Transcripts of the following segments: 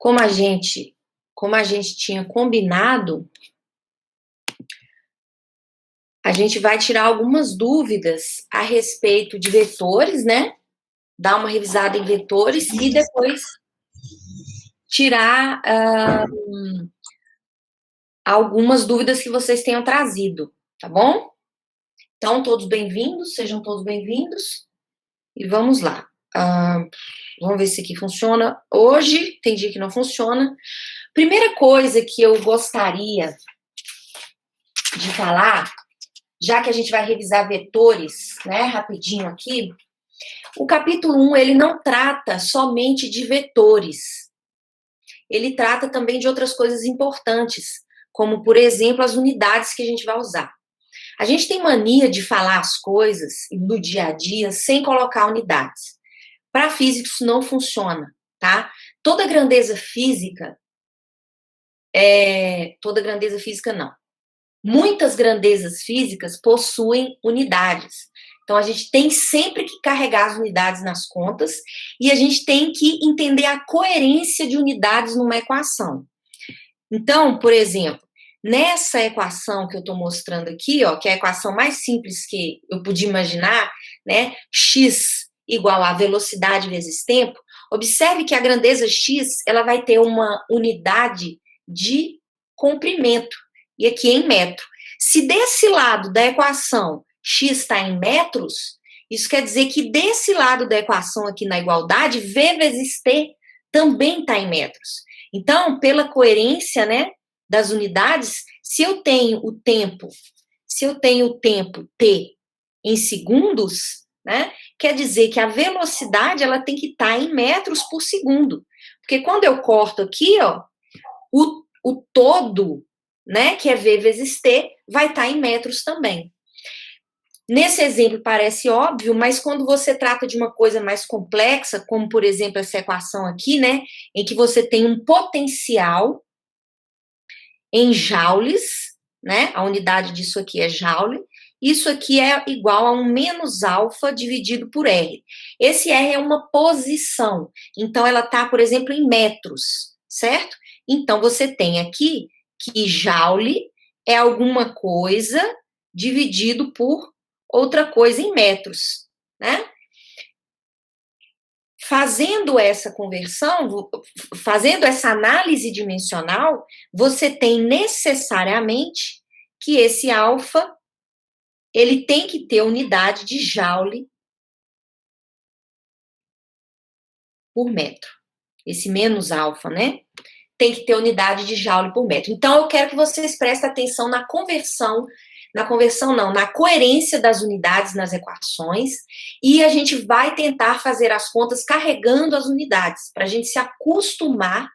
como a gente tinha combinado, a gente vai tirar algumas dúvidas a respeito de vetores, né? Dar uma revisada em vetores e depois tirar algumas dúvidas que vocês tenham trazido, tá bom? Então, todos bem-vindos, sejam todos bem-vindos. E vamos lá. Vamos ver se aqui funciona. Hoje, tem dia que não funciona. Primeira coisa que eu gostaria de falar, já que a gente vai revisar vetores, né, rapidinho aqui, o capítulo 1, ele não trata somente de vetores. Ele trata também de outras coisas importantes, como, por exemplo, as unidades que a gente vai usar. A gente tem mania de falar as coisas no dia a dia sem colocar unidades. Para físicos não funciona, tá? Toda grandeza física não. Muitas grandezas físicas possuem unidades. Então, a gente tem sempre que carregar as unidades nas contas e a gente tem que entender a coerência de unidades numa equação. Então, por exemplo, nessa equação que eu estou mostrando aqui, ó, que é a equação mais simples que eu podia imaginar, né? X igual a velocidade vezes tempo. Observe que a grandeza x, ela vai ter uma unidade de comprimento, e aqui é em metro. Se desse lado da equação x está em metros, isso quer dizer que desse lado da equação aqui na igualdade, v vezes t também está em metros. Então, pela coerência, né, das unidades, se eu tenho o tempo t em segundos, né, quer dizer que a velocidade ela tem que estar em metros por segundo. Porque quando eu corto aqui, ó, o todo, né, que é v vezes t, vai estar em metros também. Nesse exemplo parece óbvio, mas quando você trata de uma coisa mais complexa, como por exemplo essa equação aqui, né, em que você tem um potencial em joules, né, a unidade disso aqui é joule, isso aqui é igual a um menos alfa dividido por R. Esse R é uma posição, então ela está, por exemplo, em metros, certo? Então você tem aqui que joule é alguma coisa dividido por outra coisa em metros, né? Fazendo essa conversão, fazendo essa análise dimensional, você tem necessariamente que esse alfa, ele tem que ter unidade de joule por metro. Esse menos alfa, né? Tem que ter unidade de joule por metro. Então, eu quero que vocês prestem atenção na coerência das unidades nas equações, e a gente vai tentar fazer as contas carregando as unidades, para a gente se acostumar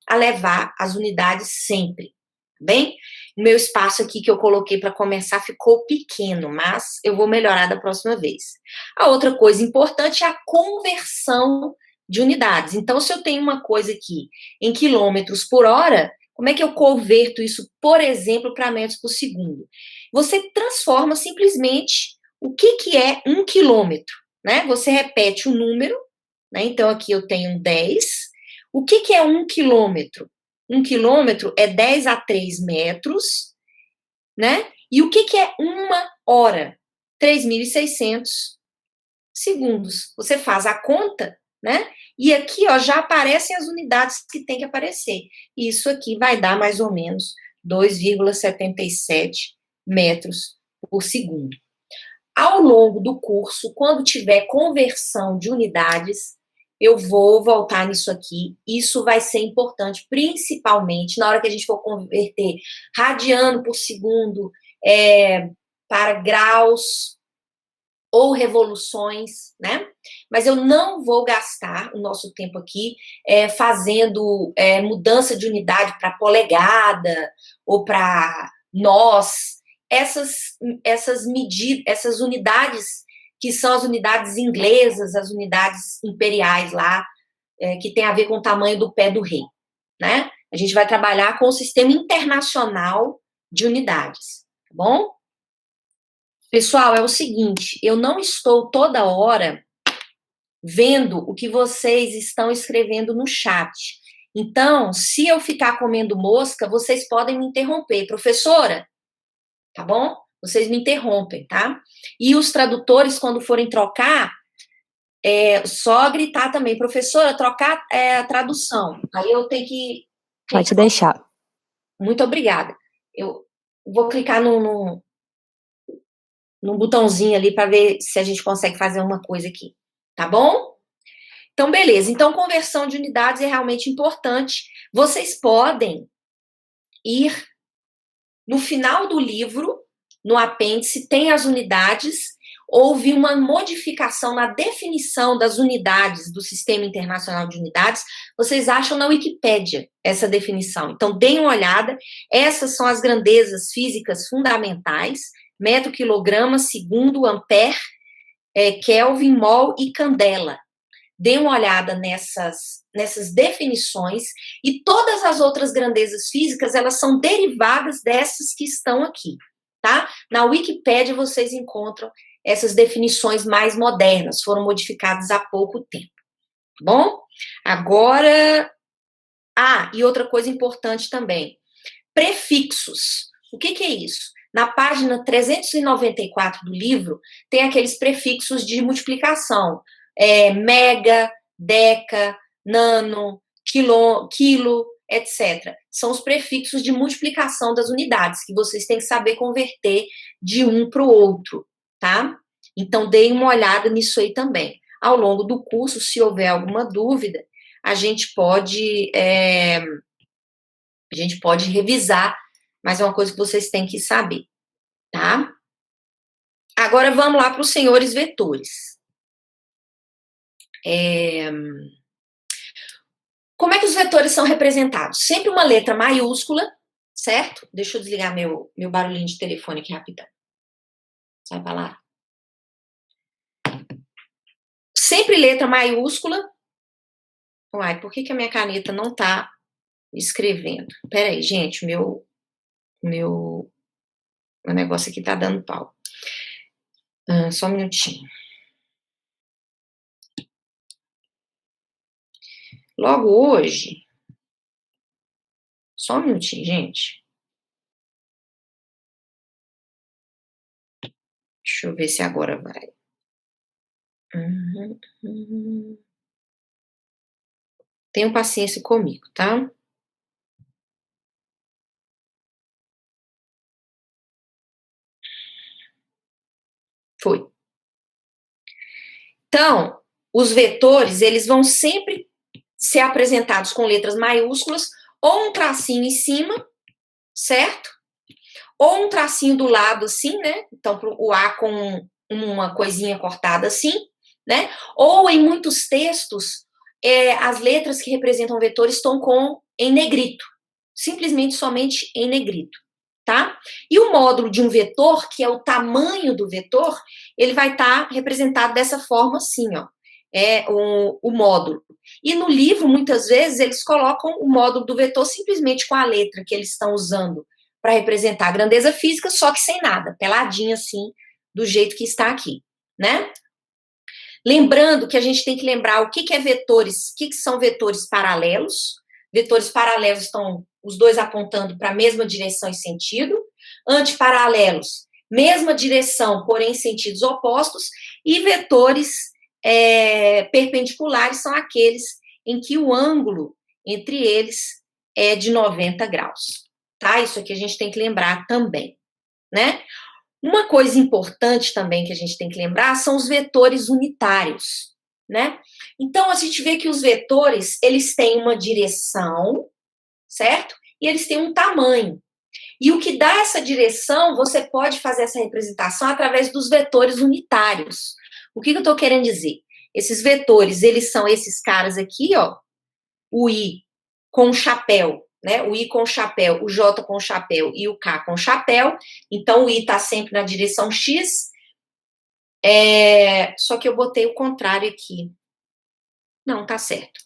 a levar as unidades sempre, tá bem? O meu espaço aqui que eu coloquei para começar ficou pequeno, mas eu vou melhorar da próxima vez. A outra coisa importante é a conversão de unidades. Então, se eu tenho uma coisa aqui em quilômetros por hora, como é que eu converto isso, por exemplo, para metros por segundo? Você transforma simplesmente o que é 1 quilômetro, né? Você repete o número, né? Então, aqui eu tenho 10. O que é 1 quilômetro? 1 quilômetro é 10 a 3 metros, né? E o que é 1 hora? 3.600 segundos. Você faz a conta, né? E aqui, ó, já aparecem as unidades que tem que aparecer. Isso aqui vai dar mais ou menos 2,77 metros por segundo. Ao longo do curso, quando tiver conversão de unidades, eu vou voltar nisso aqui. Isso vai ser importante, principalmente na hora que a gente for converter radiano por segundo para graus ou revoluções, né? Mas eu não vou gastar o nosso tempo aqui fazendo mudança de unidade para polegada ou para nós. Essas medidas, essas unidades que são as unidades inglesas, as unidades imperiais lá, que tem a ver com o tamanho do pé do rei, né? A gente vai trabalhar com o sistema internacional de unidades, tá bom? Pessoal, é o seguinte, eu não estou toda hora vendo o que vocês estão escrevendo no chat. Então, se eu ficar comendo mosca, vocês podem me interromper. Professora, tá bom? Vocês me interrompem, tá? E os tradutores, quando forem trocar, só gritar também, professora, trocar a tradução. Aí eu tenho que... Pode deixar. Muito obrigada. Eu vou clicar num botãozinho ali para ver se a gente consegue fazer uma coisa aqui, tá bom? Então, beleza. Então, conversão de unidades é realmente importante. Vocês podem ir no final do livro, no apêndice, tem as unidades. Houve uma modificação na definição das unidades do Sistema Internacional de Unidades. Vocês acham na Wikipédia essa definição. Então, deem uma olhada. Essas são as grandezas físicas fundamentais: metro, quilograma, segundo, ampere, Kelvin, mol e candela. Dê uma olhada nessas definições, e todas as outras grandezas físicas, elas são derivadas dessas que estão aqui, tá? Na Wikipédia vocês encontram essas definições mais modernas, foram modificadas há pouco tempo, tá bom? Agora, e outra coisa importante também, prefixos. O que é isso? Na página 394 do livro, tem aqueles prefixos de multiplicação, mega, deca, nano, quilo, etc. São os prefixos de multiplicação das unidades, que vocês têm que saber converter de um para o outro, tá? Então, deem uma olhada nisso aí também. Ao longo do curso, se houver alguma dúvida, a gente pode revisar, mas é uma coisa que vocês têm que saber, tá? Agora, vamos lá para os senhores vetores. Como é que os vetores são representados? Sempre uma letra maiúscula, certo? Deixa eu desligar meu barulhinho de telefone aqui rapidão. Sai pra lá. Sempre letra maiúscula. Uai, por que a minha caneta não tá escrevendo? Peraí, gente, meu negócio aqui tá dando pau. Só um minutinho. Logo hoje, só um minutinho, gente. Deixa eu ver se agora vai. Tenham paciência comigo, tá? Foi. Então, os vetores, eles vão sempre ser apresentados com letras maiúsculas, ou um tracinho em cima, certo? Ou um tracinho do lado assim, né? Então, o A com uma coisinha cortada assim, né? Ou em muitos textos, as letras que representam vetores estão em negrito. Simplesmente somente em negrito, tá? E o módulo de um vetor, que é o tamanho do vetor, ele vai estar representado dessa forma assim, ó. O módulo. E no livro, muitas vezes, eles colocam o módulo do vetor simplesmente com a letra que eles estão usando para representar a grandeza física, só que sem nada, peladinho assim, do jeito que está aqui, né? Lembrando que a gente tem que lembrar o que é vetores, o que são vetores paralelos. Vetores paralelos estão os dois apontando para a mesma direção e sentido. Antiparalelos, mesma direção, porém sentidos opostos. E vetores perpendiculares são aqueles em que o ângulo entre eles é de 90 graus, tá? Isso aqui a gente tem que lembrar também, né? Uma coisa importante também que a gente tem que lembrar são os vetores unitários, né? Então, a gente vê que os vetores, eles têm uma direção, certo? E eles têm um tamanho. E o que dá essa direção, você pode fazer essa representação através dos vetores unitários. O que eu estou querendo dizer? Esses vetores, eles são esses caras aqui, ó, o I com o chapéu, né? O I com o chapéu, o J com o chapéu e o K com o chapéu. Então, o I está sempre na direção X. Só que eu botei o contrário aqui. Não, tá certo.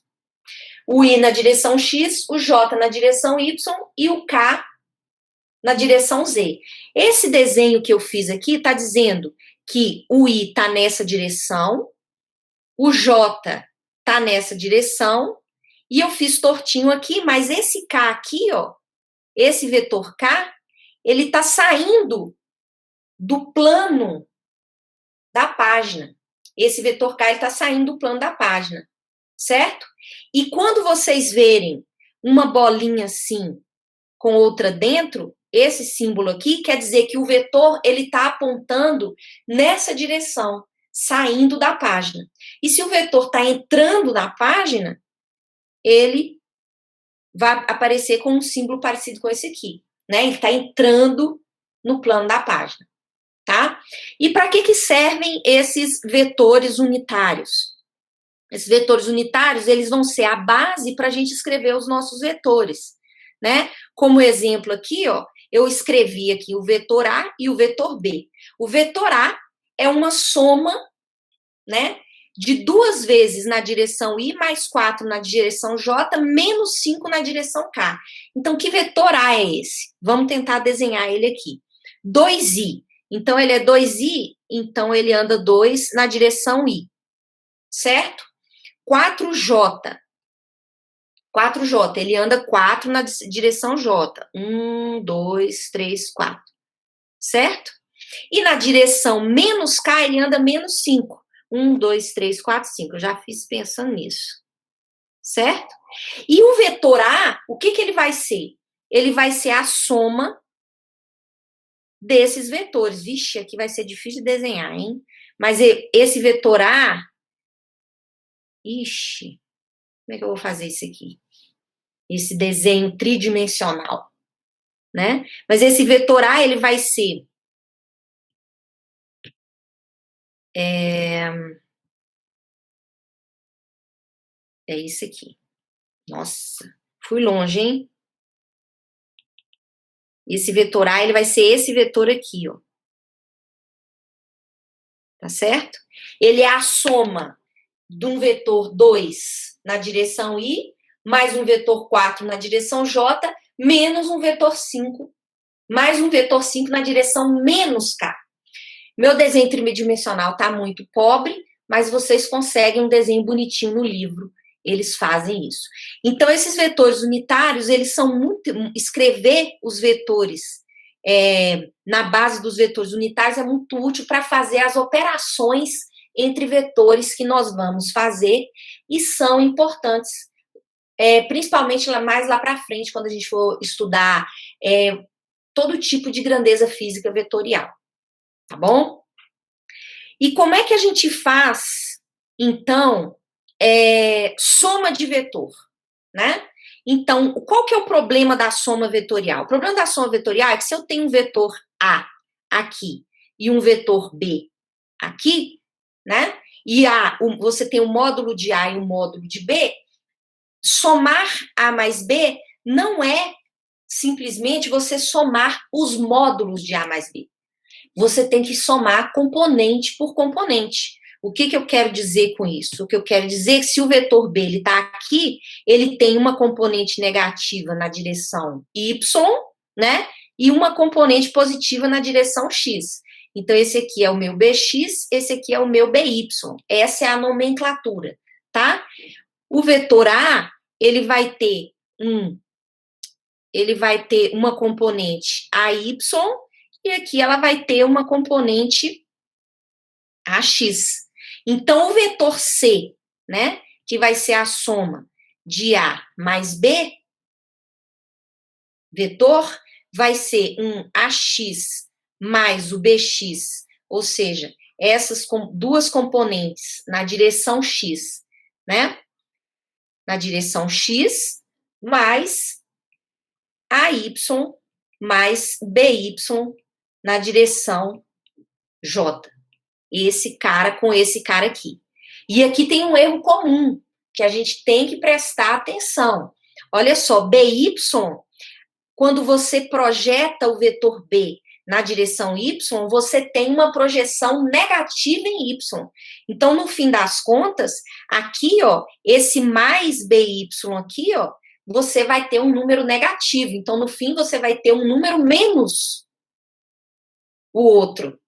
O I na direção X, o J na direção Y e o K na direção Z. Esse desenho que eu fiz aqui está dizendo que o I está nessa direção, o J está nessa direção E eu fiz tortinho aqui, mas esse K aqui, ó, esse vetor K, ele tá saindo do plano da página. Esse vetor K, ele tá saindo do plano da página, certo? E quando vocês verem uma bolinha assim, com outra dentro, esse símbolo aqui quer dizer que o vetor, ele tá apontando nessa direção, saindo da página. E se o vetor tá entrando na página, ele vai aparecer com um símbolo parecido com esse aqui, né? Ele está entrando no plano da página, tá? E para que servem esses vetores unitários? Esses vetores unitários, eles vão ser a base para a gente escrever os nossos vetores, né? Como exemplo aqui, ó, eu escrevi aqui o vetor A e o vetor B. O vetor A é uma soma, né, de 2 vezes na direção I, mais 4 na direção J, menos 5 na direção K. Então, que vetor A é esse? Vamos tentar desenhar ele aqui. 2I. Então, ele é 2I, então ele anda 2 na direção I. Certo? 4J. 4J, ele anda 4 na direção J. 1, 2, 3, 4. Certo? E na direção menos K, ele anda menos 5. 1, 2, 3, 4, 5. Eu já fiz pensando nisso. Certo? E o vetor A, o que ele vai ser? Ele vai ser a soma desses vetores. Vixe, aqui vai ser difícil de desenhar, hein? Mas esse vetor A... Ixi, como é que eu vou fazer isso aqui? Esse desenho tridimensional, né? Mas esse vetor A, ele vai ser... É isso aqui. Nossa, fui longe, hein? Esse vetor A, ele vai ser esse vetor aqui, ó. Tá certo? Ele é a soma de um vetor 2 na direção I, mais um vetor 4 na direção J, menos um vetor 5, mais um vetor 5 na direção menos K. Meu desenho tridimensional tá muito pobre, mas vocês conseguem um desenho bonitinho no livro. Eles fazem isso. Então, esses vetores unitários, eles são muito... Escrever os vetores na base dos vetores unitários é muito útil para fazer as operações entre vetores que nós vamos fazer e são importantes, principalmente mais lá para frente, quando a gente for estudar todo tipo de grandeza física vetorial. Tá bom? E como é que a gente faz, então... soma de vetor, né? Então, qual que é o problema da soma vetorial? O problema da soma vetorial é que se eu tenho um vetor A aqui e um vetor B aqui, né? E você tem um módulo de A e um módulo de B, somar A mais B não é simplesmente você somar os módulos de A mais B. Você tem que somar componente por componente. O que eu quero dizer com isso? O que eu quero dizer é que se o vetor B está aqui, ele tem uma componente negativa na direção Y, né? E uma componente positiva na direção X. Então, esse aqui é o meu BX, esse aqui é o meu BY. Essa é a nomenclatura, tá? O vetor A, ele vai ter uma componente AY, e aqui ela vai ter uma componente AX. Então, o vetor C, né, que vai ser a soma de A mais B, vetor, vai ser um AX mais o BX, ou seja, essas duas componentes na direção X, né, na direção X, mais AY mais BY na direção J. Esse cara com esse cara aqui. E aqui tem um erro comum, que a gente tem que prestar atenção. Olha só, BY, quando você projeta o vetor B na direção Y, você tem uma projeção negativa em Y. Então, no fim das contas, aqui, ó, esse mais BY aqui, ó, você vai ter um número negativo. Então, no fim, você vai ter um número menos o outro.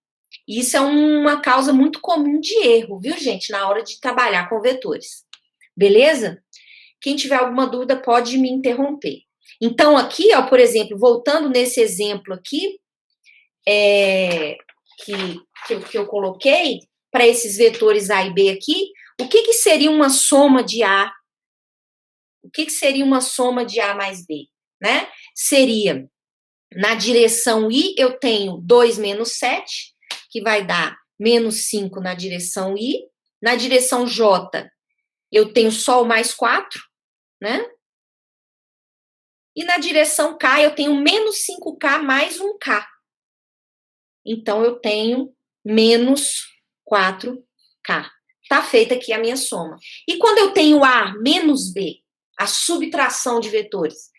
Isso é uma causa muito comum de erro, viu, gente, na hora de trabalhar com vetores. Beleza? Quem tiver alguma dúvida pode me interromper. Então, aqui, ó, por exemplo, voltando nesse exemplo aqui, que eu coloquei, para esses vetores A e B aqui, o que seria uma soma de A? O que seria uma soma de A mais B? Né? Seria, na direção I, eu tenho 2 menos 7, que vai dar menos 5 na direção I. Na direção J, eu tenho só o mais 4, né? E na direção K, eu tenho menos 5K mais 1K. Então, eu tenho menos 4K. Tá feita aqui a minha soma. E quando eu tenho A menos B, a subtração de vetores,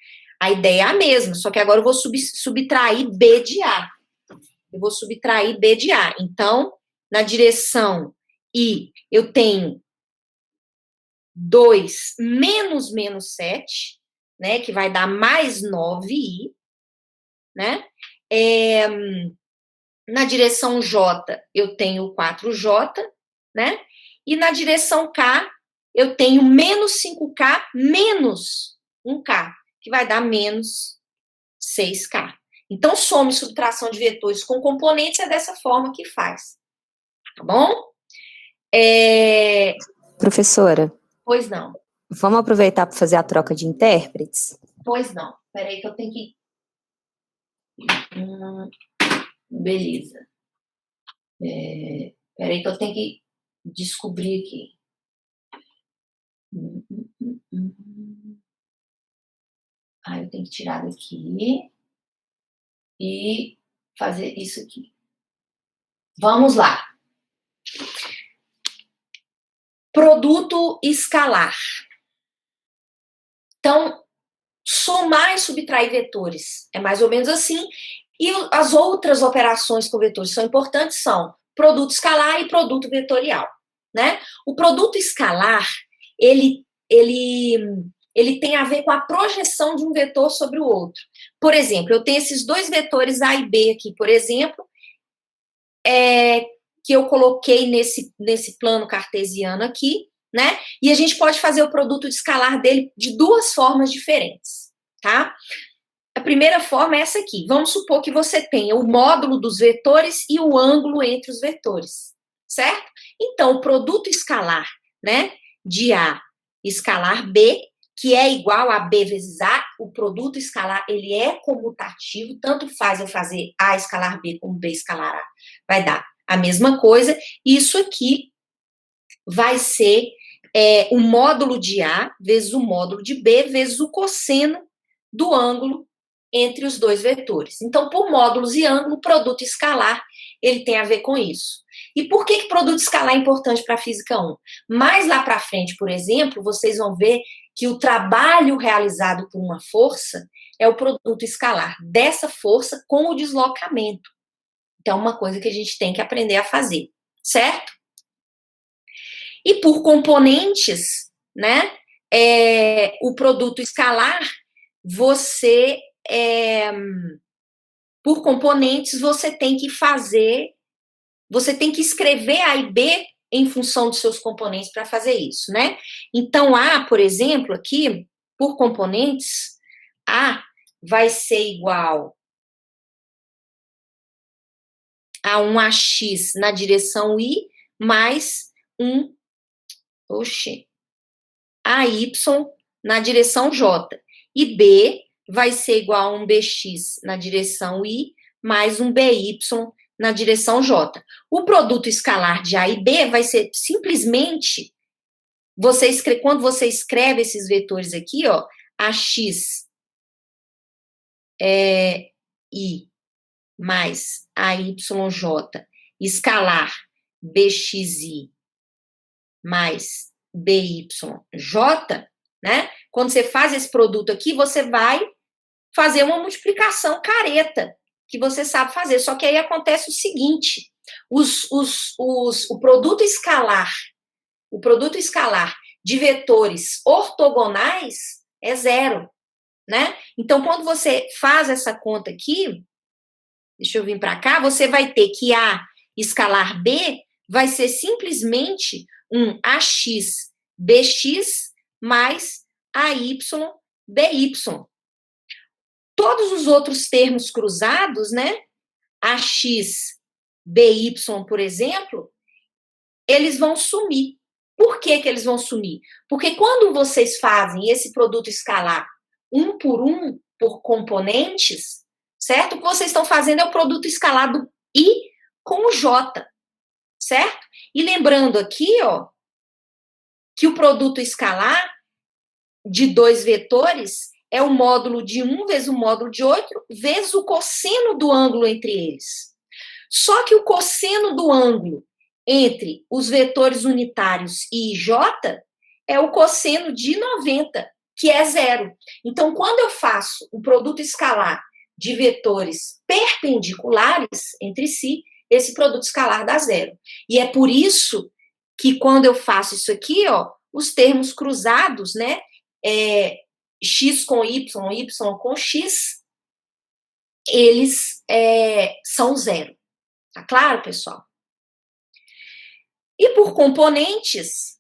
a ideia é a mesma, só que agora eu vou subtrair B de A. Eu vou subtrair B de A. Então, na direção I, eu tenho 2 menos 7, né, que vai dar mais 9i, né? Na direção J, eu tenho 4J, né? E na direção K, eu tenho menos 5K menos 1K, que vai dar menos 6K. Então, soma e subtração de vetores com componentes é dessa forma que faz. Tá bom? Professora. Pois não. Vamos aproveitar para fazer a troca de intérpretes? Pois não. Peraí que eu tenho que... beleza. Peraí que eu tenho que descobrir aqui. Eu tenho que tirar daqui e fazer isso aqui. Vamos lá. Produto escalar. Então, somar e subtrair vetores é mais ou menos assim. E as outras operações com vetores são importantes, são produto escalar e produto vetorial, né? O produto escalar, ele tem a ver com a projeção de um vetor sobre o outro. Por exemplo, eu tenho esses dois vetores A e B aqui, por exemplo, que eu coloquei nesse plano cartesiano aqui, né? E a gente pode fazer o produto escalar dele de duas formas diferentes, tá? A primeira forma é essa aqui. Vamos supor que você tenha o módulo dos vetores e o ângulo entre os vetores, certo? Então, o produto escalar, né, de A escalar B, que é igual a B vezes A, o produto escalar, ele é comutativo, tanto faz eu fazer A escalar B como B escalar A, vai dar a mesma coisa. Isso aqui vai ser o módulo de A vezes o módulo de B vezes o cosseno do ângulo entre os dois vetores. Então, por módulos e ângulo, o produto escalar, ele tem a ver com isso. E por que produto escalar é importante para a Física 1? Mais lá para frente, por exemplo, vocês vão ver que o trabalho realizado por uma força é o produto escalar dessa força com o deslocamento. Então, é uma coisa que a gente tem que aprender a fazer, certo? E por componentes, né, o produto escalar, por componentes, você tem que escrever A e B em função dos seus componentes para fazer isso, né? Então, A, por exemplo, aqui, por componentes, A vai ser igual a um AX na direção I mais um AY na direção J. E B vai ser igual a um BX na direção I mais um BY na direção J. O produto escalar de A e B vai ser simplesmente, quando você escreve esses vetores aqui, ó, AX I mais AYJ, escalar BXI mais BYJ, né? Quando você faz esse produto aqui, você vai fazer uma multiplicação careta, que você sabe fazer. Só que aí acontece o seguinte, o produto escalar de vetores ortogonais é zero, né? Então, quando você faz essa conta aqui, deixa eu vir para cá, você vai ter que A escalar B vai ser simplesmente um AX BX mais AY, BY. Todos os outros termos cruzados, né? AX, BY, por exemplo, eles vão sumir. Por que eles vão sumir? Porque quando vocês fazem esse produto escalar um, por componentes, certo? O que vocês estão fazendo é o produto escalado I com o J, certo? E lembrando aqui, ó, que o produto escalar de dois vetores é o módulo de um vezes o módulo de outro, vezes o cosseno do ângulo entre eles. Só que o cosseno do ângulo entre os vetores unitários I e J é o cosseno de 90, que é zero. Então, quando eu faço um produto escalar de vetores perpendiculares entre si, esse produto escalar dá zero. E é por isso que quando eu faço isso aqui, ó, os termos cruzados, né, x com y, y com x, eles são zero. Tá claro, pessoal? E por componentes,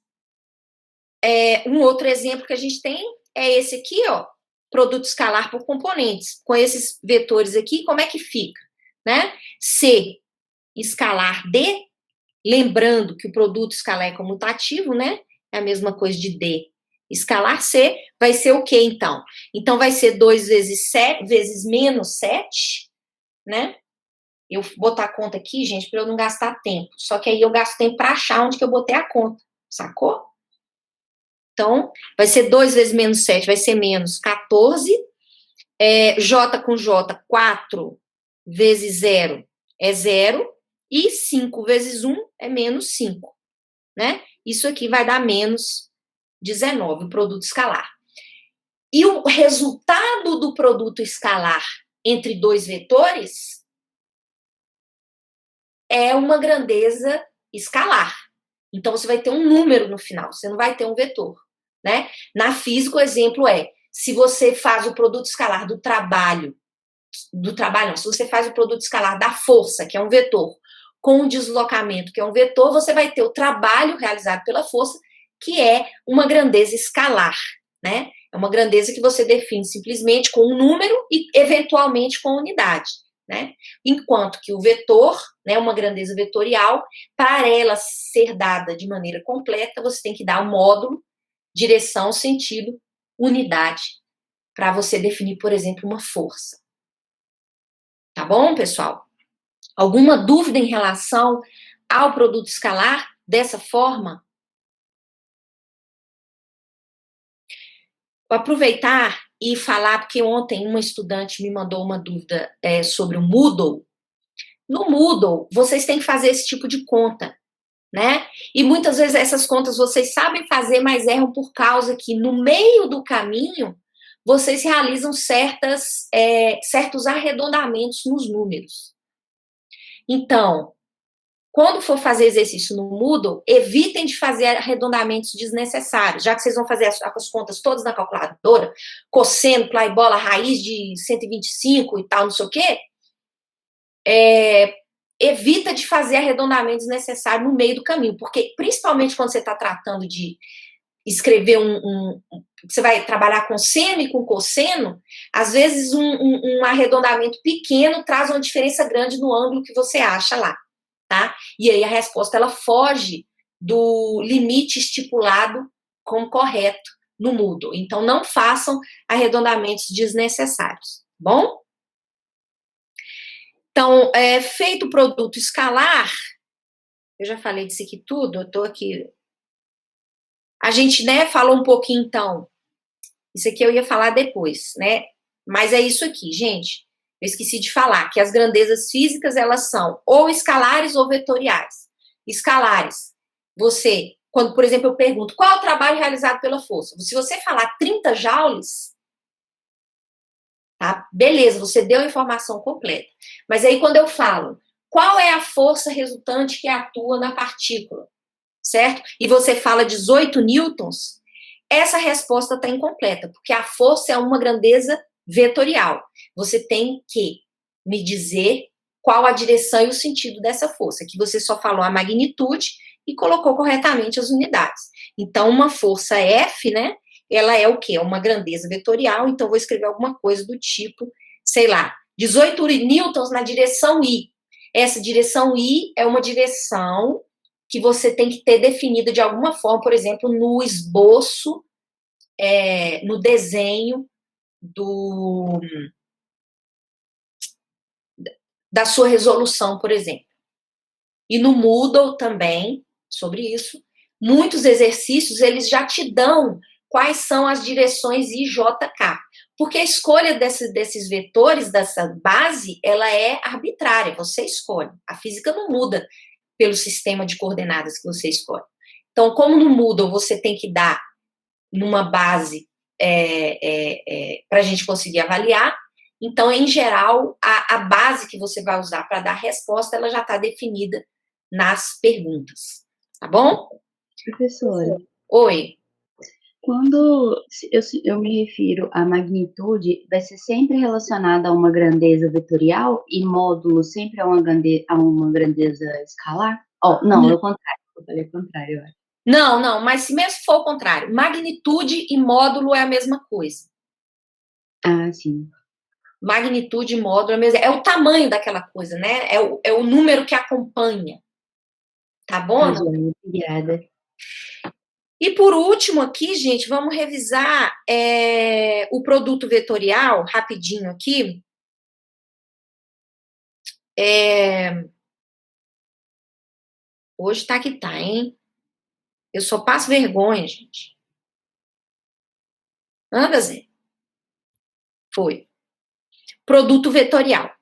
um outro exemplo que a gente tem é esse aqui, ó, produto escalar por componentes. Com esses vetores aqui, como é que fica? Né? C escalar D, lembrando que o produto escalar é comutativo, né? É a mesma coisa de D. Escalar C vai ser o quê, então? Então, vai ser 2 vezes 7, vezes menos 7, né? Eu vou botar a conta aqui, gente, para eu não gastar tempo. Só que aí eu gasto tempo para achar onde que eu botei a conta, sacou? Então, vai ser 2 vezes menos 7, vai ser menos 14. J com J, 4 vezes 0 é 0. E 5 vezes 1 é menos 5, né? Isso aqui vai dar menos 19, o produto escalar. E o resultado do produto escalar entre dois vetores é uma grandeza escalar. Então, você vai ter um número no final, você não vai ter um vetor, né? Na física, o exemplo se você faz o produto escalar do trabalho não, se você faz o produto escalar da força, que é um vetor, com o deslocamento, que é um vetor, você vai ter o trabalho realizado pela força, que é uma grandeza escalar, né? É uma grandeza que você define simplesmente com um número e, eventualmente, com unidade, né? Enquanto que o vetor, né, uma grandeza vetorial, para ela ser dada de maneira completa, você tem que dar o módulo, direção, sentido, unidade, para você definir, por exemplo, uma força. Tá bom, pessoal? Alguma dúvida em relação ao produto escalar dessa forma? Vou aproveitar e falar, porque ontem uma estudante me mandou uma dúvida sobre o Moodle. No Moodle, vocês têm que fazer esse tipo de conta, né? E muitas vezes essas contas vocês sabem fazer, mas erram por causa que no meio do caminho vocês realizam certos arredondamentos nos números. Então, quando for fazer exercício no Moodle, evitem de fazer arredondamentos desnecessários, já que vocês vão fazer as contas todas na calculadora, cosseno, plaibola, raiz de 125 e tal, não sei o quê, evita de fazer arredondamentos desnecessários no meio do caminho, porque principalmente quando você está tratando de escrever você vai trabalhar com seno e com cosseno, às vezes um arredondamento pequeno traz uma diferença grande no ângulo que você acha lá, tá? E aí a resposta, ela foge do limite estipulado como correto no Moodle. Então, não façam arredondamentos desnecessários, bom? Então, feito o produto escalar, eu já falei disso aqui tudo, eu tô aqui. A gente, né, falou um pouquinho, então, isso aqui eu ia falar depois, né, mas é isso aqui, gente, eu esqueci de falar, que as grandezas físicas, elas são ou escalares ou vetoriais. Escalares, quando, por exemplo, eu pergunto, qual é o trabalho realizado pela força? Se você falar 30 joules, tá, beleza, você deu a informação completa, mas aí quando eu falo, qual é a força resultante que atua na partícula? Certo? E você fala 18 newtons, essa resposta está incompleta, porque a força é uma grandeza vetorial. Você tem que me dizer qual a direção e o sentido dessa força, que você só falou a magnitude e colocou corretamente as unidades. Então, uma força F, né, ela é o quê? É uma grandeza vetorial, então vou escrever alguma coisa do tipo, sei lá, 18 newtons na direção I. Essa direção I é uma direção que você tem que ter definida de alguma forma, por exemplo, no esboço, no desenho da sua resolução, por exemplo. E no Moodle também, sobre isso, muitos exercícios, eles já te dão quais são as direções I, J, K. Porque a escolha desses vetores, dessa base, ela é arbitrária, você escolhe. A física não muda pelo sistema de coordenadas que você escolhe. Então, como no Moodle você tem que dar numa base para a gente conseguir avaliar, então, em geral, a base que você vai usar para dar a resposta, ela já está definida nas perguntas. Tá bom? Professora. Oi. Quando eu me refiro à magnitude, vai ser sempre relacionada a uma grandeza vetorial e módulo sempre a uma grandeza escalar? Não, é o contrário. Eu falei o contrário, eu acho. Não, mas se mesmo for o contrário, magnitude e módulo é a mesma coisa. Ah, sim. Magnitude e módulo é a mesma, é o tamanho daquela coisa, né? É o número que acompanha. Tá bom? Obrigada. E por último aqui, gente, vamos revisar o produto vetorial, rapidinho aqui. Hoje tá que tá, hein? Eu só passo vergonha, gente. Anda, Zé. Foi. Produto vetorial.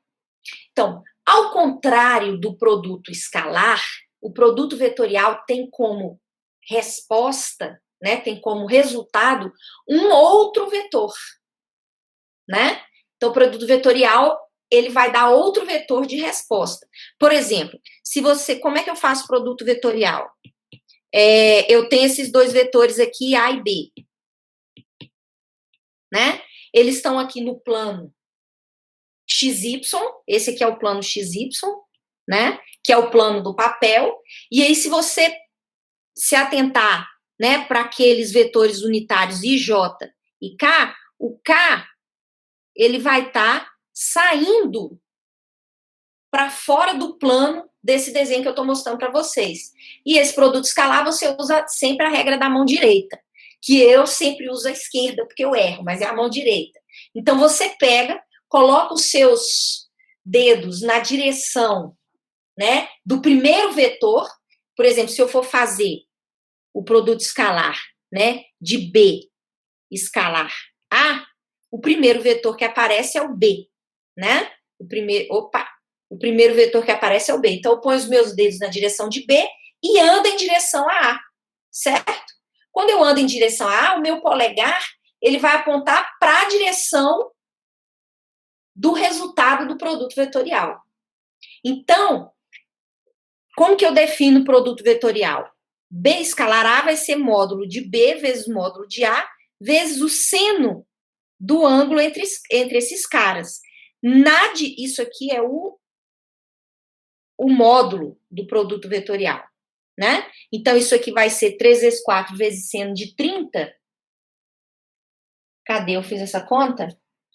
Então, ao contrário do produto escalar, o produto vetorial tem como resposta, né, tem como resultado um outro vetor, né? Então, o produto vetorial, ele vai dar outro vetor de resposta. Por exemplo, como é que eu faço produto vetorial? Eu tenho esses dois vetores aqui, A e B, né? Eles estão aqui no plano XY, esse aqui é o plano XY, né? Que é o plano do papel. E aí, se você se atentar, né, para aqueles vetores unitários I, J e K, o K, ele vai estar saindo para fora do plano desse desenho que eu estou mostrando para vocês. E esse produto escalar, você usa sempre a regra da mão direita, que eu sempre uso a esquerda, porque eu erro, mas é a mão direita. Então, você pega, coloca os seus dedos na direção, né, do primeiro vetor. Por exemplo, se eu for fazer o produto escalar, né, de B escalar A, o primeiro vetor que aparece é o B, né? O primeiro vetor que aparece é o B. Então, eu ponho os meus dedos na direção de B e ando em direção a A, certo? Quando eu ando em direção a A, o meu polegar, ele vai apontar para a direção do resultado do produto vetorial. Então, como que eu defino o produto vetorial? B escalar A vai ser módulo de B vezes módulo de A, vezes o seno do ângulo entre esses caras. Isso aqui é o módulo do produto vetorial, né? Então, isso aqui vai ser 3 vezes 4 vezes seno de 30. Cadê? Eu fiz essa conta?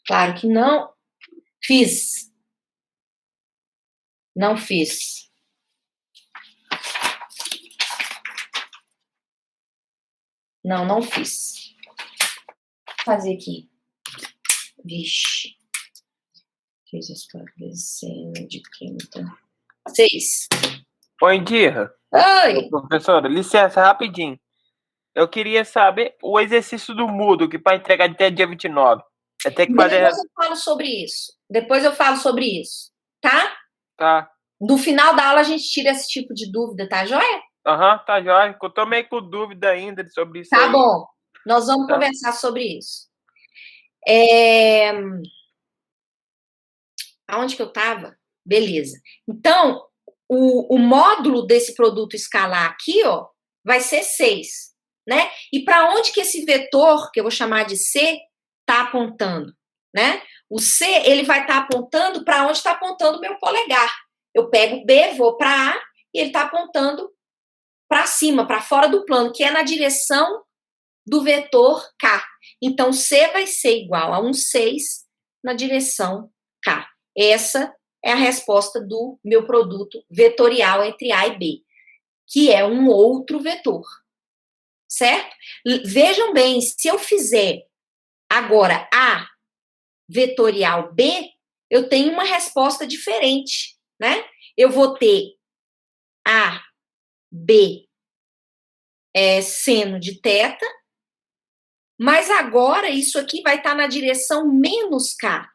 Claro que não. Fiz. Não fiz. Não fiz. Vou fazer aqui. Vixe. 3 vezes 4 vezes seno de 30. 6. Oi, Dirra. Oi! Professora, licença, rapidinho. Eu queria saber o exercício do Moodle, que para entregar até dia 29. Eu tenho que fazer... Depois eu falo sobre isso. Tá? Tá. No final da aula a gente tira esse tipo de dúvida, tá joia? Tá joia. Eu tô meio com dúvida ainda sobre isso. Tá aí. bom. Nós vamos conversar sobre isso. Aonde que eu estava? Beleza. Então, o módulo desse produto escalar aqui, ó, vai ser 6, né? E para onde que esse vetor, que eu vou chamar de C, está apontando, né? O C, ele vai estar apontando para onde está apontando o meu polegar. Eu pego B, vou para A, e ele está apontando para cima, para fora do plano, que é na direção do vetor K. Então, C vai ser igual a um 6 na direção K. Essa é a resposta do meu produto vetorial entre A e B, que é um outro vetor, certo? Vejam bem, se eu fizer agora A vetorial B, eu tenho uma resposta diferente, né? Eu vou ter A, B, seno de θ, mas agora isso aqui vai estar na direção menos K,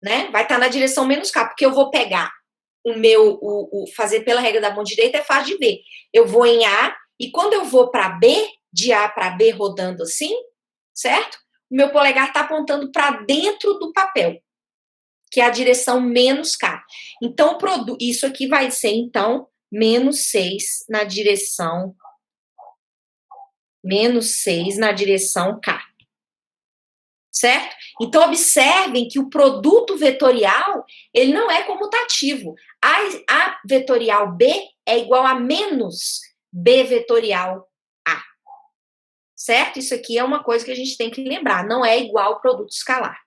né? Vai estar na direção menos K, porque eu vou pegar fazer pela regra da mão direita é fácil de ver. Eu vou em A, e quando eu vou para B, de A para B rodando assim, certo? O meu polegar está apontando para dentro do papel, que é a direção menos K. Então, isso aqui vai ser, então, menos 6 na direção K. Certo? Então, observem que o produto vetorial, ele não é comutativo. A vetorial B é igual a menos B vetorial A. Certo? Isso aqui é uma coisa que a gente tem que lembrar. Não é igual ao produto escalar.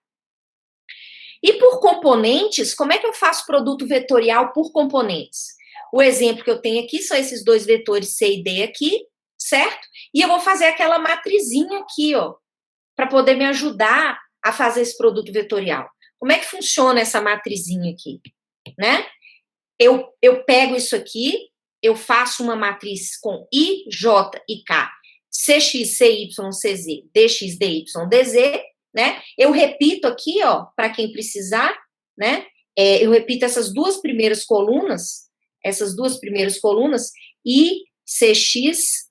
E por componentes, como é que eu faço produto vetorial por componentes? O exemplo que eu tenho aqui são esses dois vetores C e D aqui, certo? E eu vou fazer aquela matrizinha aqui, ó, para poder me ajudar a fazer esse produto vetorial. Como é que funciona essa matrizinha aqui, né? Eu pego isso aqui, eu faço uma matriz com I, J e K, CX, CY, CZ, DX, DY, DZ, né? Eu repito aqui, ó, para quem precisar, né? Eu repito essas duas primeiras colunas, I, CX,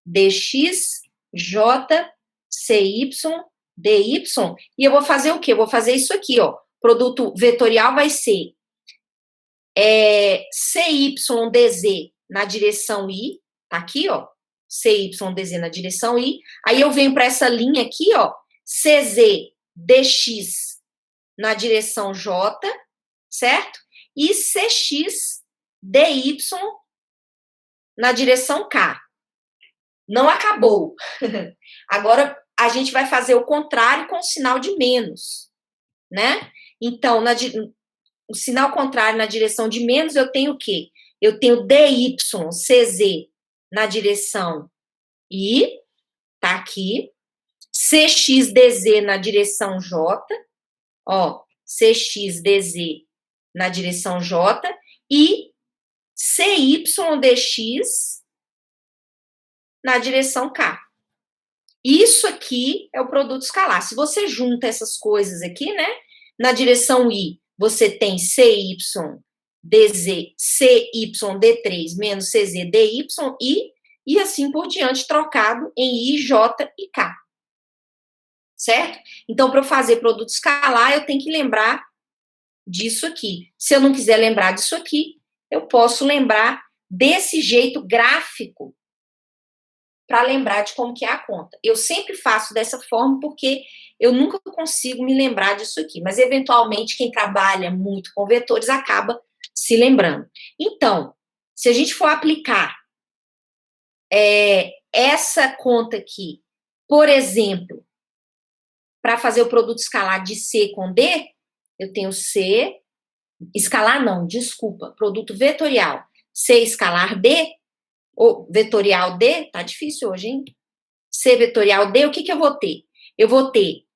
DX, J, CY, DY, e eu vou fazer o quê? Eu vou fazer isso aqui, ó. Produto vetorial vai ser CYDZ na direção I, tá aqui, ó. CYDZ na direção I. Aí eu venho para essa linha aqui, ó. CZDX na direção J, certo? E CXDY na direção K. Não acabou. Agora, a gente vai fazer o contrário com o sinal de menos, né? Então, o sinal contrário na direção de menos, eu tenho o quê? Eu tenho DYCZ na direção I, tá aqui. CXDZ na direção J, ó, CXDZ na direção J, e CYDX na direção K. Isso aqui é o produto escalar. Se você junta essas coisas aqui, né? Na direção I, você tem CYDZ, CYD3 menos CZDY e assim por diante, trocado em I, J e K. Certo? Então, para eu fazer produto escalar, eu tenho que lembrar disso aqui. Se eu não quiser lembrar disso aqui, eu posso lembrar desse jeito gráfico para lembrar de como que é a conta. Eu sempre faço dessa forma porque eu nunca consigo me lembrar disso aqui, mas eventualmente quem trabalha muito com vetores acaba se lembrando. Então, se a gente for aplicar essa conta aqui, por exemplo, para fazer o produto escalar de C com D, eu tenho C, escalar não, desculpa, produto vetorial, C escalar D, ou vetorial D, tá difícil hoje, hein? C vetorial D, o que eu vou ter? Eu vou ter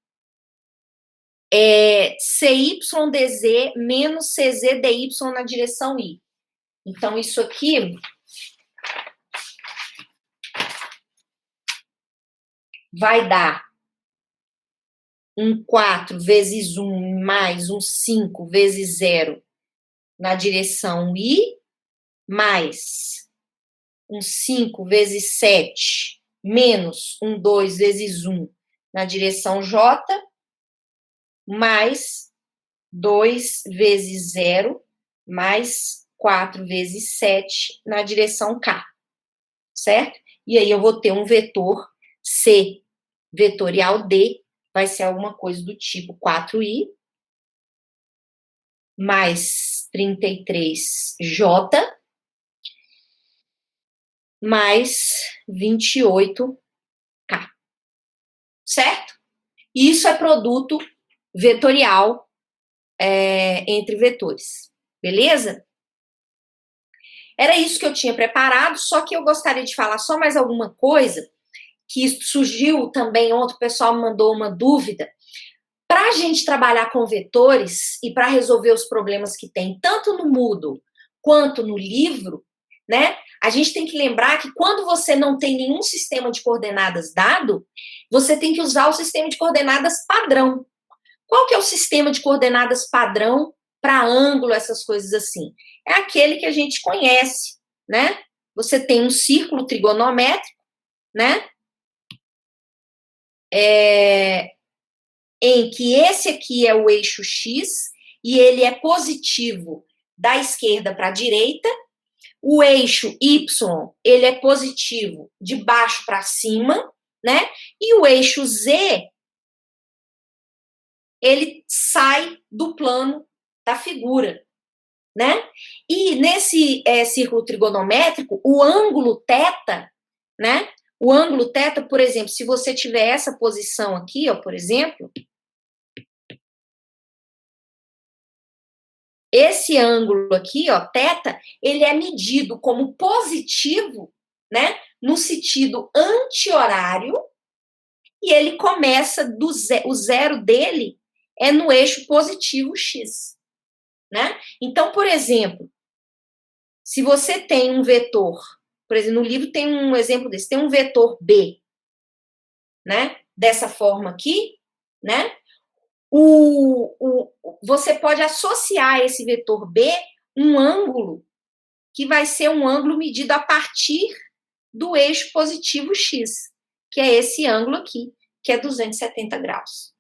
CYDZ menos CZDY na direção I. Então, isso aqui vai dar um 4 vezes 1 mais um 5 vezes 0 na direção I, mais um 5 vezes 7 menos um 2 vezes 1 na direção J, mais 2 vezes 0 mais 4 vezes 7 na direção K, certo? E aí eu vou ter um vetor C vetorial D, vai ser alguma coisa do tipo 4i mais 33j mais 28k. certo? Isso é produto vetorial entre vetores, beleza? Era isso que eu tinha preparado, só que eu gostaria de falar só mais alguma coisa, que surgiu também ontem, o pessoal me mandou uma dúvida. Para a gente trabalhar com vetores e para resolver os problemas que tem, tanto no Moodle quanto no livro, né? A gente tem que lembrar que quando você não tem nenhum sistema de coordenadas dado, você tem que usar o sistema de coordenadas padrão. Qual que é o sistema de coordenadas padrão para ângulo, essas coisas assim? É aquele que a gente conhece, né? Você tem um círculo trigonométrico, né? Em que esse aqui é o eixo X e ele é positivo da esquerda para a direita. O eixo Y, ele é positivo de baixo para cima, né? E o eixo Z, ele sai do plano da figura, né? E nesse círculo trigonométrico, o ângulo θ, né? O ângulo θ, por exemplo, se você tiver essa posição aqui, ó, por exemplo, esse ângulo aqui, ó, θ, ele é medido como positivo, né? No sentido anti-horário, e ele começa o zero dele é no eixo positivo X, né? Então, por exemplo, se você tem um vetor, por exemplo, no livro tem um exemplo desse, tem um vetor B, né? Dessa forma aqui, né? Você pode associar a esse vetor B um ângulo que vai ser um ângulo medido a partir do eixo positivo X, que é esse ângulo aqui, que é 270 graus.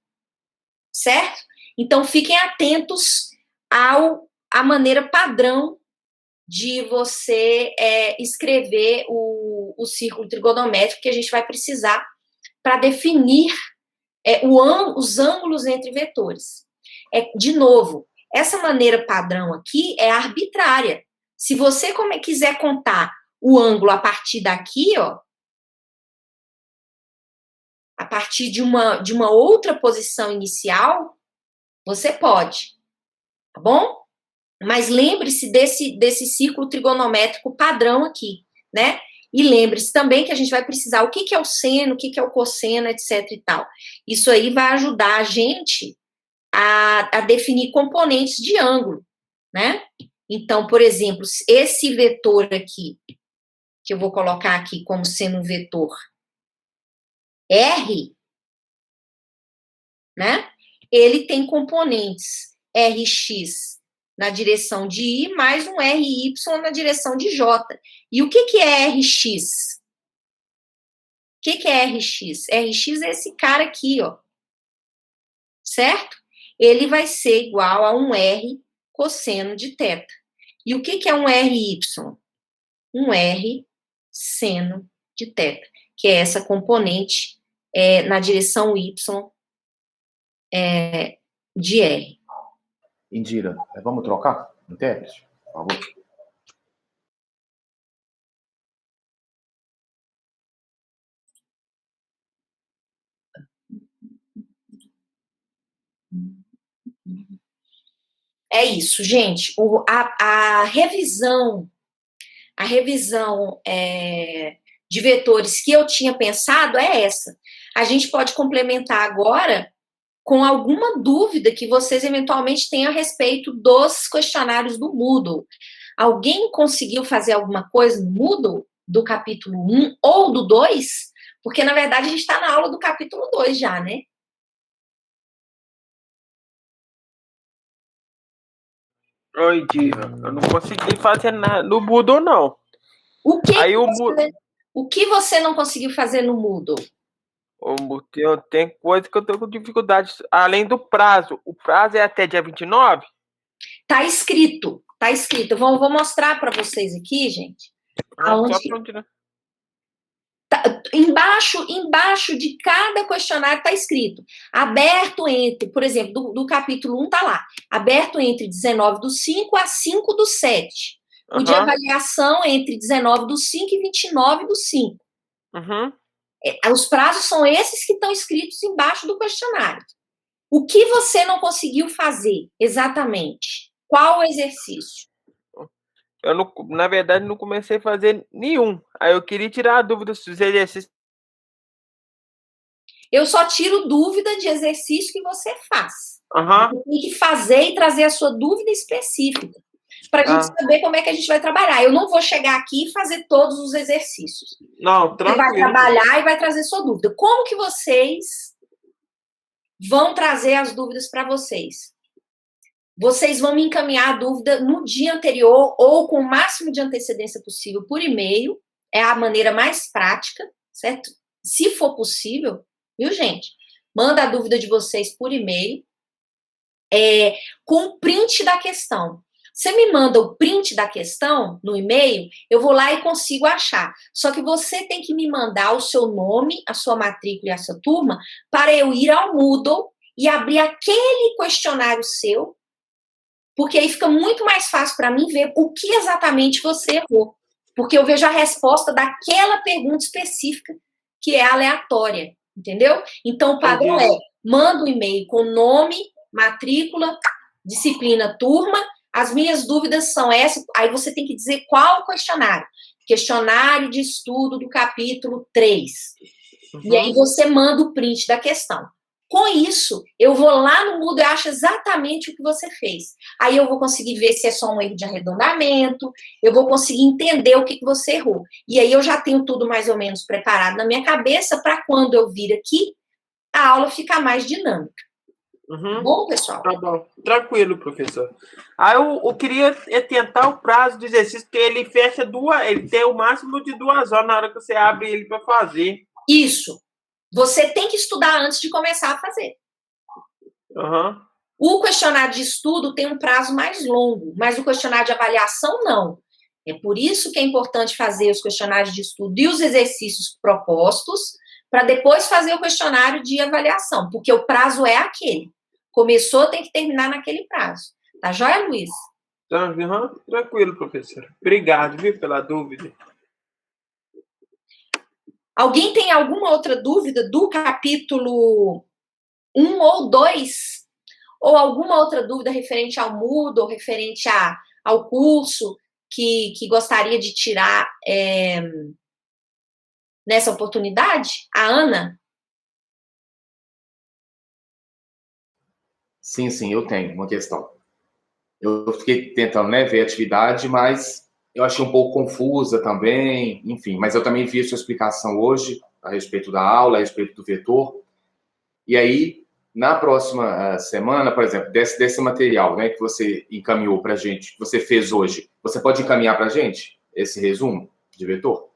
Certo? Então, fiquem atentos à maneira padrão de você escrever o círculo trigonométrico que a gente vai precisar para definir os ângulos entre vetores. De novo, essa maneira padrão aqui é arbitrária. Se você quiser contar o ângulo a partir daqui, ó, a partir de uma outra posição inicial, você pode, tá bom? Mas lembre-se desse círculo trigonométrico padrão aqui, né? E lembre-se também que a gente vai precisar o que é o seno, o que é o cosseno, etc e tal. Isso aí vai ajudar a gente a definir componentes de ângulo, né? Então, por exemplo, esse vetor aqui, que eu vou colocar aqui como sendo um vetor R, né? Ele tem componentes Rx na direção de I mais um Ry na direção de J. E o que é Rx? O que é Rx? Rx é esse cara aqui, ó. Certo? Ele vai ser igual a um R cosseno de θ. E o que é um Ry? Um R seno de θ, que é essa componente na direção Y de R. Indira, vamos trocar? Intérprete, por favor. É isso, gente. A revisão de vetores que eu tinha pensado é essa. A gente pode complementar agora com alguma dúvida que vocês eventualmente tenham a respeito dos questionários do Moodle. Alguém conseguiu fazer alguma coisa no Moodle do capítulo 1 ou do 2? Porque, na verdade, a gente está na aula do capítulo 2 já, né? Oi, Diva. Eu não consegui fazer nada no Moodle, não. O que você não conseguiu fazer no Moodle? Tem coisa que eu tô com dificuldade, além do prazo. O prazo é até dia 29? Tá escrito. Vou mostrar para vocês aqui, gente. Embaixo de cada questionário tá escrito. Aberto entre, por exemplo, do capítulo 1 tá lá. Aberto entre 19/5 a 5/7. O de avaliação entre 19/5 e 29/5. Uhum. Os prazos são esses que estão escritos embaixo do questionário. O que você não conseguiu fazer exatamente? Qual o exercício? Eu, não, na verdade, não comecei a fazer nenhum. Aí eu queria tirar a dúvida se os exercícios. Eu só tiro dúvida de exercício que você faz. Aham. Você tem que fazer e trazer a sua dúvida específica, para a gente saber como é que a gente vai trabalhar. Eu não vou chegar aqui e fazer todos os exercícios. Não, tranquilo. Você vai trabalhar e vai trazer sua dúvida. Como que vocês vão trazer as dúvidas para vocês? Vocês vão me encaminhar a dúvida no dia anterior ou com o máximo de antecedência possível por e-mail. É a maneira mais prática, certo? Se for possível, viu, gente? Manda a dúvida de vocês por e-mail, com print da questão. Você me manda o print da questão no e-mail, eu vou lá e consigo achar. Só que você tem que me mandar o seu nome, a sua matrícula e a sua turma, para eu ir ao Moodle e abrir aquele questionário seu, porque aí fica muito mais fácil para mim ver o que exatamente você errou. Porque eu vejo a resposta daquela pergunta específica, que é aleatória, entendeu? Então, o padrão manda um e-mail com nome, matrícula, disciplina, turma. As minhas dúvidas são essas. Aí você tem que dizer qual o questionário. Questionário de estudo do capítulo 3. E aí você manda o print da questão. Com isso, eu vou lá no Moodle e acho exatamente o que você fez. Aí eu vou conseguir ver se é só um erro de arredondamento, eu vou conseguir entender o que você errou. E aí eu já tenho tudo mais ou menos preparado na minha cabeça para quando eu vir aqui, a aula ficar mais dinâmica. Bom, pessoal? Tá bom. Tranquilo, professor. Aí eu queria tentar o prazo do exercício, porque ele fecha ele tem o máximo de 2 horas na hora que você abre ele para fazer. Isso. Você tem que estudar antes de começar a fazer. O questionário de estudo tem um prazo mais longo, mas o questionário de avaliação não. É por isso que é importante fazer os questionários de estudo e os exercícios propostos, para depois fazer o questionário de avaliação, porque o prazo é aquele. Começou, tem que terminar naquele prazo. Tá joia, Luiz? Tranquilo, professor. Obrigado, viu, pela dúvida. Alguém tem alguma outra dúvida do capítulo 1 ou 2? Ou alguma outra dúvida referente ao Moodle, referente ao curso que gostaria de tirar nessa oportunidade? A Ana? Sim, eu tenho uma questão. Eu fiquei tentando, ver a atividade, mas eu achei um pouco confusa também, enfim. Mas eu também vi a sua explicação hoje a respeito da aula, a respeito do vetor. E aí, na próxima semana, por exemplo, desse material, que você encaminhou para a gente, que você fez hoje, você pode encaminhar para a gente esse resumo de vetor?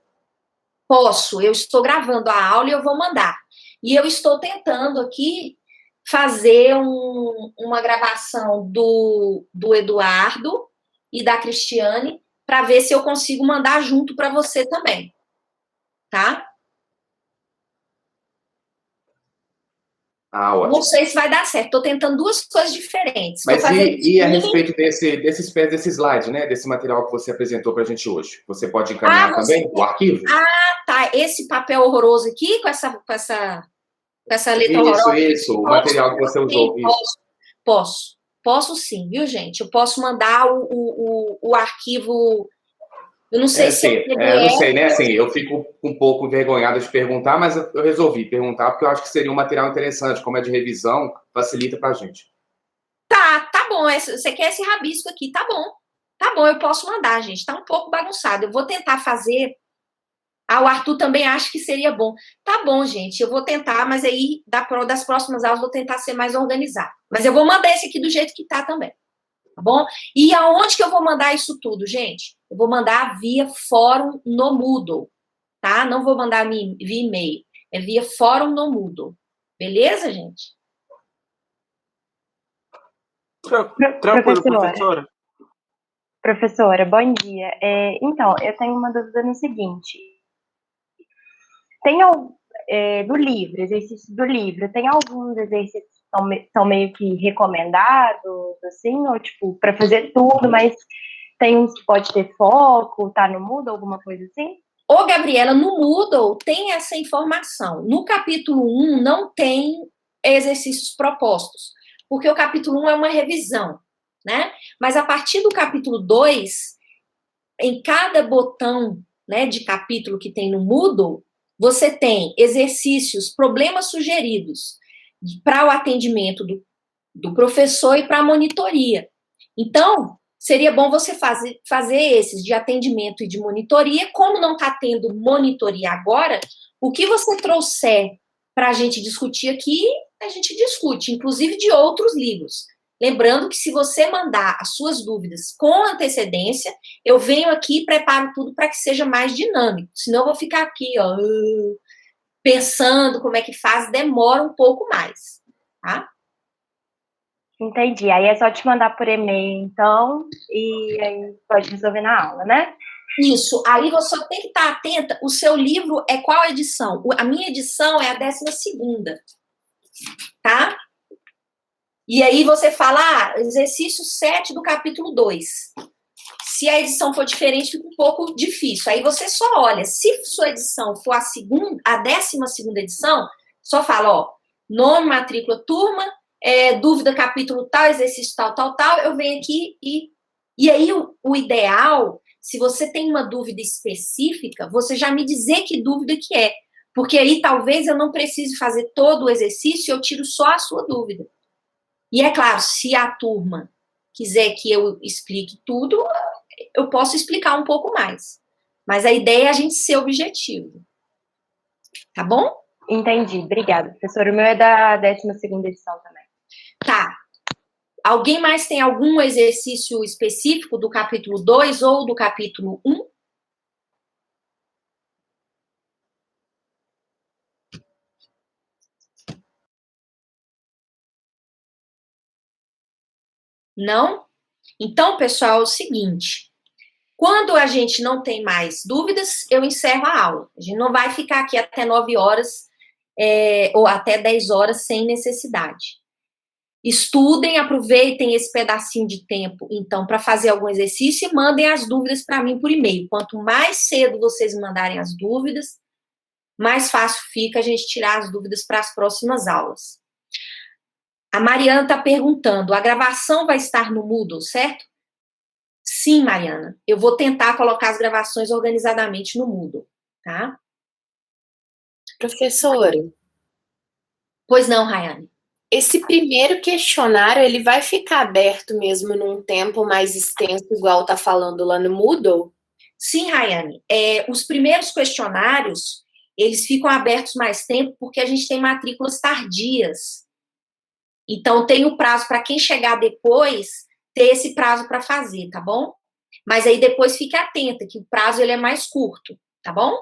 Posso. Eu estou gravando a aula e eu vou mandar. E eu estou tentando aqui fazer uma gravação do Eduardo e da Cristiane para ver se eu consigo mandar junto para você também. Tá? Ótimo. Não sei se vai dar certo. Estou tentando 2 coisas diferentes. Mas e a respeito desse slide, desse material que você apresentou para a gente hoje? Você pode encaminhar também o arquivo? Tá. Esse papel horroroso aqui, com essa letra horrorosa. Isso, o material que você usou. Posso sim, viu, gente? Eu posso mandar o arquivo. Eu não sei se eu não sei, Assim, eu fico um pouco envergonhada de perguntar, mas eu resolvi perguntar porque eu acho que seria um material interessante, como é de revisão, facilita pra gente. Tá bom. Você quer esse rabisco aqui? Tá bom, eu posso mandar, gente. Tá um pouco bagunçado. Eu vou tentar fazer. O Arthur também acha que seria bom. Tá bom, gente, eu vou tentar, mas aí das próximas aulas eu vou tentar ser mais organizado. Mas eu vou mandar esse aqui do jeito que tá também. Tá bom? E aonde que eu vou mandar isso tudo, gente? Eu vou mandar via fórum no Moodle, tá? Não vou mandar via e-mail. É via fórum no Moodle. Beleza, gente? Tranquilo, professora. Professora, bom dia. Então, eu tenho uma dúvida no seguinte. Tem do livro, exercício do livro, tem alguns exercícios que são meio que recomendados, assim, ou tipo, para fazer tudo, mas tem uns que pode ter foco, tá no Moodle, alguma coisa assim? Ô, Gabriela, no Moodle tem essa informação. No capítulo 1 não tem exercícios propostos, porque o capítulo 1 é uma revisão, né? Mas a partir do capítulo 2, em cada botão, né, de capítulo que tem no Moodle, você tem exercícios, problemas sugeridos para o atendimento do professor e para a monitoria. Então, seria bom você fazer esses de atendimento e de monitoria. Como não está tendo monitoria agora, o que você trouxer para a gente discutir aqui, a gente discute, inclusive de outros livros. Lembrando que se você mandar as suas dúvidas com antecedência, eu venho aqui e preparo tudo para que seja mais dinâmico. Senão eu vou ficar aqui, ó, pensando como é que faz, demora um pouco mais, tá? Entendi. Aí é só te mandar por e-mail, então, e aí pode resolver na aula, né? Isso. Aí você tem que estar atenta. O seu livro é qual edição? A minha edição é a 12ª, tá? E aí você fala, exercício 7 do capítulo 2. Se a edição for diferente, fica um pouco difícil. Aí você só olha. Se sua edição for a 12ª edição, só fala, ó, nome, matrícula, turma, dúvida, capítulo tal, exercício tal, tal, tal, eu venho aqui e aí o ideal, se você tem uma dúvida específica, você já me dizer que dúvida que é, porque aí talvez eu não precise fazer todo o exercício, eu tiro só a sua dúvida. E é claro, se a turma quiser que eu explique tudo, eu posso explicar um pouco mais. Mas a ideia é a gente ser objetivo. Tá bom? Entendi. Obrigada, professora. O meu é da 12ª edição também. Tá. Alguém mais tem algum exercício específico do capítulo 2 ou do capítulo 1? Não? Então, pessoal, é o seguinte. Quando a gente não tem mais dúvidas, eu encerro a aula. A gente não vai ficar aqui até 9 horas ou até 10 horas sem necessidade. Estudem, aproveitem esse pedacinho de tempo, então, para fazer algum exercício e mandem as dúvidas para mim por e-mail. Quanto mais cedo vocês mandarem as dúvidas, mais fácil fica a gente tirar as dúvidas para as próximas aulas. A Mariana está perguntando, a gravação vai estar no Moodle, certo? Sim, Mariana. Eu vou tentar colocar as gravações organizadamente no Moodle, tá? Professora, Pois não, Rayane. esse primeiro questionário, ele vai ficar aberto mesmo num tempo mais extenso, igual tá falando lá no Moodle? Sim, Rayane. Os primeiros questionários, eles ficam abertos mais tempo porque a gente tem matrículas tardias. Então, tem o prazo para quem chegar depois, ter esse prazo para fazer, tá bom? Mas aí depois fique atenta, que o prazo ele é mais curto, tá bom?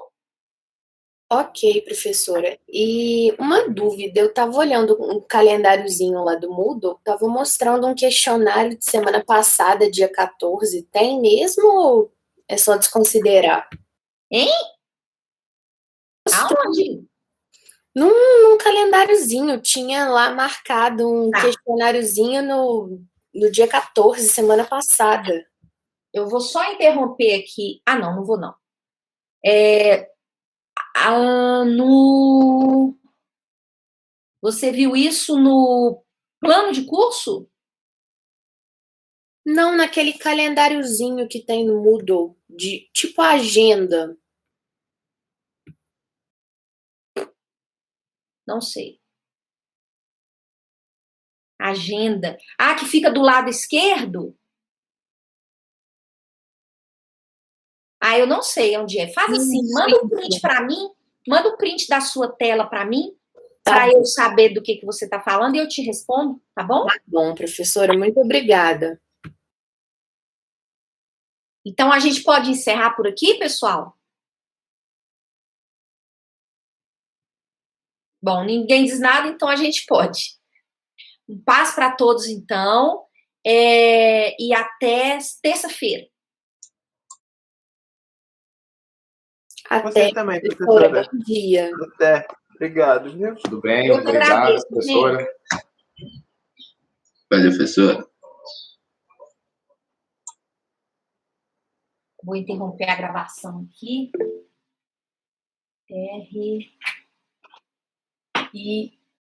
Ok, professora. E uma dúvida, eu estava olhando um calendáriozinho lá do Moodle, estava mostrando um questionário de semana passada, dia 14. Tem mesmo ou é só desconsiderar? Hein? Aonde? Num calendáriozinho, tinha lá marcado um questionáriozinho no dia 14, semana passada. Eu vou só interromper aqui. Ah, não, não vou não. Você viu isso no plano de curso? Não, naquele calendáriozinho que tem no Moodle, de tipo agenda. Não sei. Agenda. Ah, que fica do lado esquerdo? Ah, eu não sei onde é. Faz assim, manda um print para mim, manda um print da sua tela para mim, para eu saber do que você está falando e eu te respondo, tá bom? Tá bom, professora, muito obrigada. Então, a gente pode encerrar por aqui, pessoal? Bom, ninguém diz nada, então a gente pode. Um paz para todos, então, e até terça-feira. Até. Você também, professora. Bom dia. Até. Obrigado, viu? Tudo bem, Eu obrigado, agradeço, professora. Valeu, professora. Vou interromper a gravação aqui. R, I,